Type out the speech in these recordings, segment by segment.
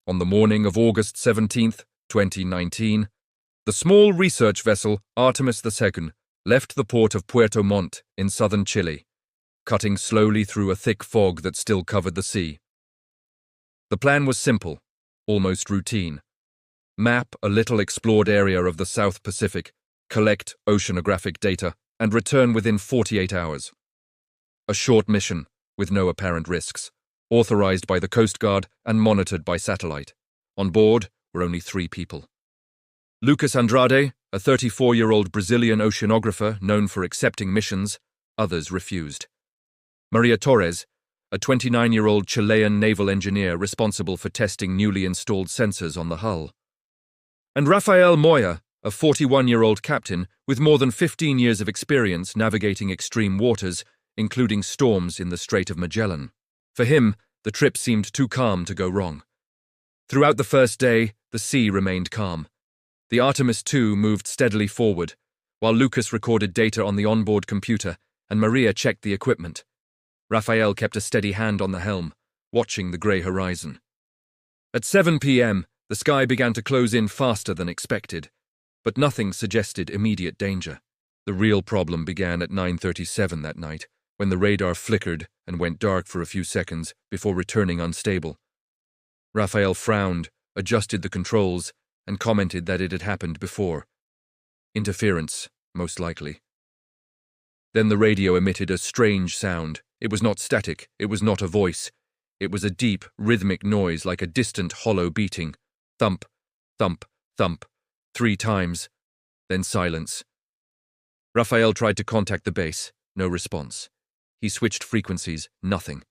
On the morning of August 17th, 2019, the small research vessel Artemis II left the port of Puerto Montt in southern Chile, cutting slowly through a thick fog that still covered the sea. The plan was simple, almost routine. Map a little explored area of the South Pacific, collect oceanographic data, and return within 48 hours. A short mission, with no apparent risks, authorized by the Coast Guard and monitored by satellite. On board were only 3 people. Lucas Andrade, a 34-year-old Brazilian oceanographer known for accepting missions, others refused. Maria Torres, a 29-year-old Chilean naval engineer responsible for testing newly installed sensors on the hull. And Rafael Moya, a 41-year-old captain with more than 15 years of experience navigating extreme waters, including storms in the Strait of Magellan. For him, the trip seemed too calm to go wrong. Throughout the first day, the sea remained calm. The Artemis II moved steadily forward, while Lucas recorded data on the onboard computer and Maria checked the equipment. Rafael kept a steady hand on the helm, watching the grey horizon. At 7 p.m., the sky began to close in faster than expected, but nothing suggested immediate danger. The real problem began at 9:37 that night, when the radar flickered and went dark for a few seconds before returning unstable. Rafael frowned, adjusted the controls, and commented that it had happened before. Interference, most likely. Then the radio emitted a strange sound. It was not static, it was not a voice. It was a deep, rhythmic noise like a distant, hollow beating. Thump, thump, thump, 3 times, then silence. Rafael tried to contact the base, no response. He switched frequencies, nothing.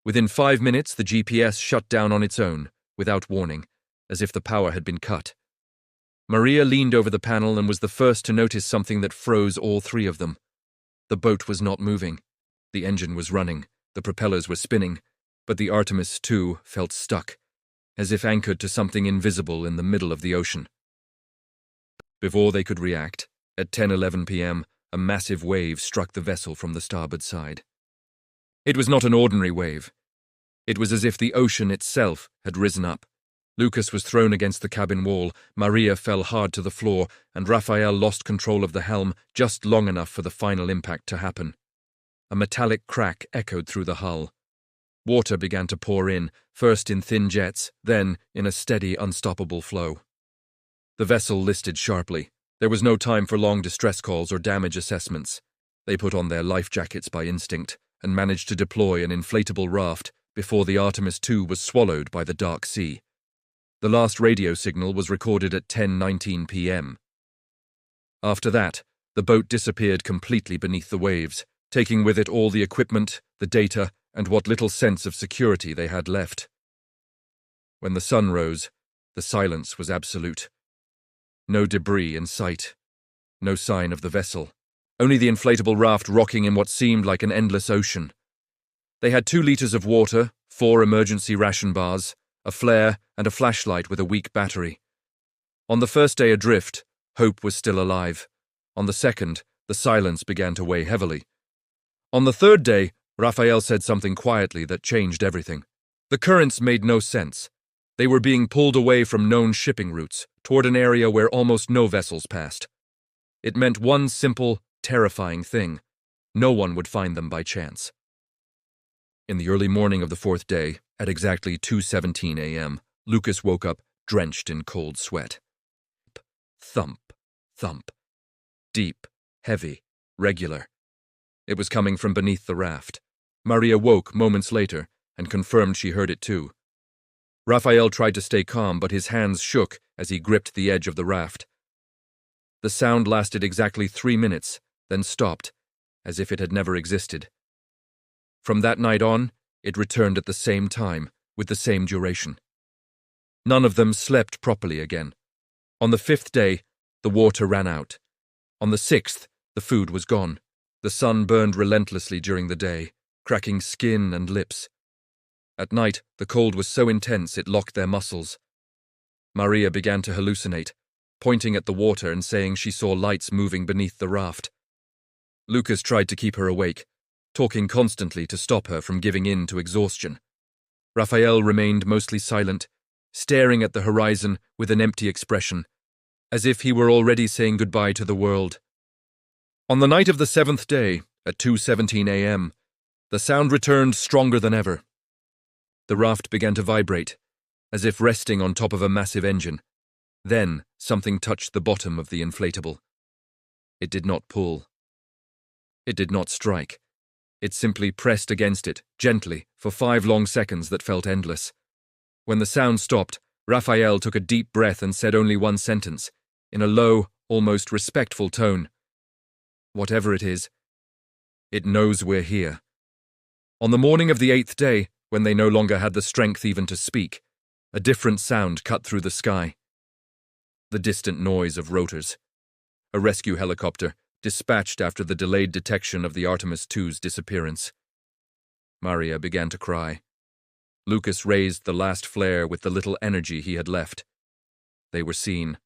Within 5 minutes, the GPS shut down on its own, without warning, as if the power had been cut. Maria leaned over the panel and was the first to notice something that froze all 3 of them. The boat was not moving. The engine was running, the propellers were spinning, but the Artemis II felt stuck, as if anchored to something invisible in the middle of the ocean. Before they could react, at 10:11 p.m., a massive wave struck the vessel from the starboard side. It was not an ordinary wave. It was as if the ocean itself had risen up. Lucas was thrown against the cabin wall, Maria fell hard to the floor, and Rafael lost control of the helm just long enough for the final impact to happen. A metallic crack echoed through the hull. Water began to pour in, first in thin jets, then in a steady, unstoppable flow. The vessel listed sharply. There was no time for long distress calls or damage assessments. They put on their life jackets by instinct and managed to deploy an inflatable raft before the Artemis II was swallowed by the dark sea. The last radio signal was recorded at 10:19 p.m. After that, the boat disappeared completely beneath the waves, taking with it all the equipment, the data, and what little sense of security they had left. When the sun rose, the silence was absolute. No debris in sight. No sign of the vessel. Only the inflatable raft rocking in what seemed like an endless ocean. They had 2 liters of water, 4 emergency ration bars, a flare, and a flashlight with a weak battery. On the first day adrift, hope was still alive. On the second, the silence began to weigh heavily. On the third day, Rafael said something quietly that changed everything. The currents made no sense. They were being pulled away from known shipping routes, toward an area where almost no vessels passed. It meant one simple, terrifying thing. No one would find them by chance. In the early morning of the 4th day, at exactly 2:17 a.m., Lucas woke up drenched in cold sweat. Thump, thump. Deep, heavy, regular. It was coming from beneath the raft. Maria woke moments later and confirmed she heard it too. Rafael tried to stay calm, but his hands shook as he gripped the edge of the raft. The sound lasted exactly 3 minutes, then stopped, as if it had never existed. From that night on, it returned at the same time, with the same duration. None of them slept properly again. On the 5th day, the water ran out. On the 6th, the food was gone. The sun burned relentlessly during the day, cracking skin and lips. At night, the cold was so intense it locked their muscles. Maria began to hallucinate, pointing at the water and saying she saw lights moving beneath the raft. Lucas tried to keep her awake, talking constantly to stop her from giving in to exhaustion. Rafael remained mostly silent, staring at the horizon with an empty expression, as if he were already saying goodbye to the world. On the night of the 7th day, at 2:17 a.m., the sound returned stronger than ever. The raft began to vibrate, as if resting on top of a massive engine. Then something touched the bottom of the inflatable. It did not pull. It did not strike. It simply pressed against it, gently, for 5 long seconds that felt endless. When the sound stopped, Raphael took a deep breath and said only one sentence, in a low, almost respectful tone. Whatever it is, it knows we're here. On the morning of the 8th day, when they no longer had the strength even to speak, a different sound cut through the sky. The distant noise of rotors. A rescue helicopter, dispatched after the delayed detection of the Artemis II's disappearance. Maria began to cry. Lucas raised the last flare with the little energy he had left. They were seen.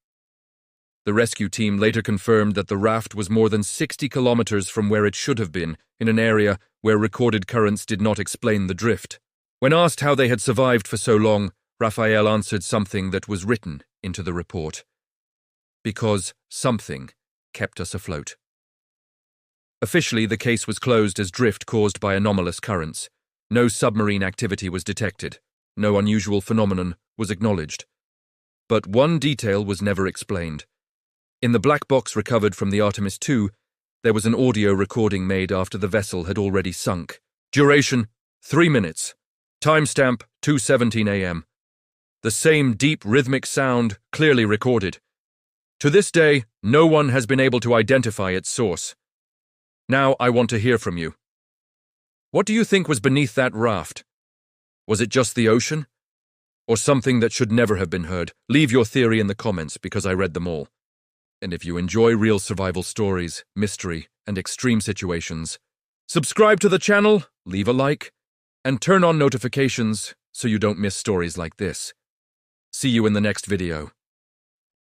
The rescue team later confirmed that the raft was more than 60 kilometers from where it should have been, in an area where recorded currents did not explain the drift. When asked how they had survived for so long, Raphael answered something that was written into the report. Because something kept us afloat. Officially, the case was closed as drift caused by anomalous currents. No submarine activity was detected. No unusual phenomenon was acknowledged. But one detail was never explained. In the black box recovered from the Artemis II, there was an audio recording made after the vessel had already sunk. Duration, 3 minutes. Timestamp, 2:17 a.m. The same deep rhythmic sound, clearly recorded. To this day, no one has been able to identify its source. Now I want to hear from you. What do you think was beneath that raft? Was it just the ocean? Or something that should never have been heard? Leave your theory in the comments because I read them all. And if you enjoy real survival stories, mystery, and extreme situations, subscribe to the channel, leave a like, and turn on notifications so you don't miss stories like this. See you in the next video.